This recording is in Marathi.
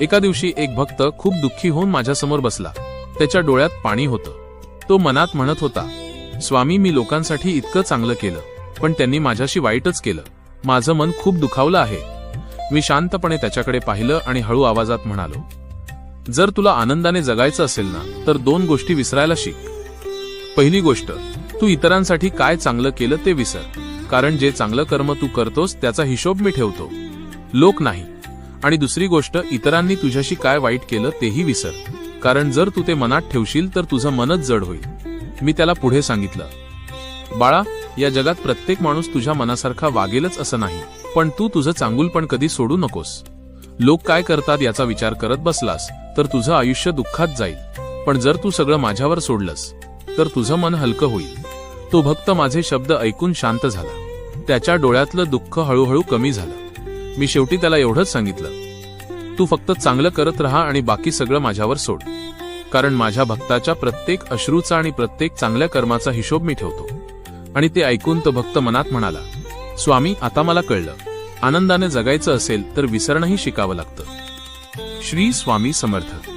एका दिवशी एक भक्त खूप दुःखी होऊन माझ्यासमोर बसला. त्याच्या डोळ्यात पाणी होतं. तो मनात म्हणत होता, स्वामी, मी लोकांसाठी इतकं चांगलं केलं, पण त्यांनी माझ्याशी वाईटच केलं. माझं मन खूप दुखावलं आहे. मी शांतपणे त्याच्याकडे पाहिलं आणि हळू आवाजात म्हणालो, जर तुला आनंदाने जगायचं असेल ना, तर 2 गोष्टी विसरायला शिक. पहिली गोष्ट, तू इतरांसाठी काय चांगलं केलं ते विसर, कारण जे चांगलं कर्म तू करतोस त्याचा हिशोब मी ठेवतो, लोक नाही. आणि दुसरी गोष्ट, इतरांनी तुझ्याशी काय वाईट केलं तेही विसर, कारण जर तू ते मनात ठेवशील तर तुझं मनच जड होईल. मी त्याला पुढे सांगितलं, बाळा, या जगात प्रत्येक माणूस तुझ्या मनासारखा वागेलच असं नाही, पण तू तुझं चांगुलपण कधी सोडू नकोस. लोक काय करतात याचा विचार करत बसलास तर तुझं आयुष्य दुःखात जाईल, पण जर तू सगळं माझ्यावर सोडलंस तर तुझं मन हलकं होईल. तो भक्त माझे शब्द ऐकून शांत झाला. त्याच्या डोळ्यातलं दुःख हळूहळू कमी झालं. मी शेवटी त्याला एवढंच सांगितलं, तू फक्त चांगलं करत राहा आणि बाकी सगळं माझ्यावर सोड, कारण माझ्या भक्ताच्या प्रत्येक अश्रूचा आणि प्रत्येक चांगल्या कर्माचा हिशोब मी ठेवतो. आणि ते ऐकून तो भक्त मनात म्हणाला, स्वामी, आता मला कळलं, आनंदाने जगायचं असेल तर विसरणंही शिकावं लागतं. श्री स्वामी समर्थ.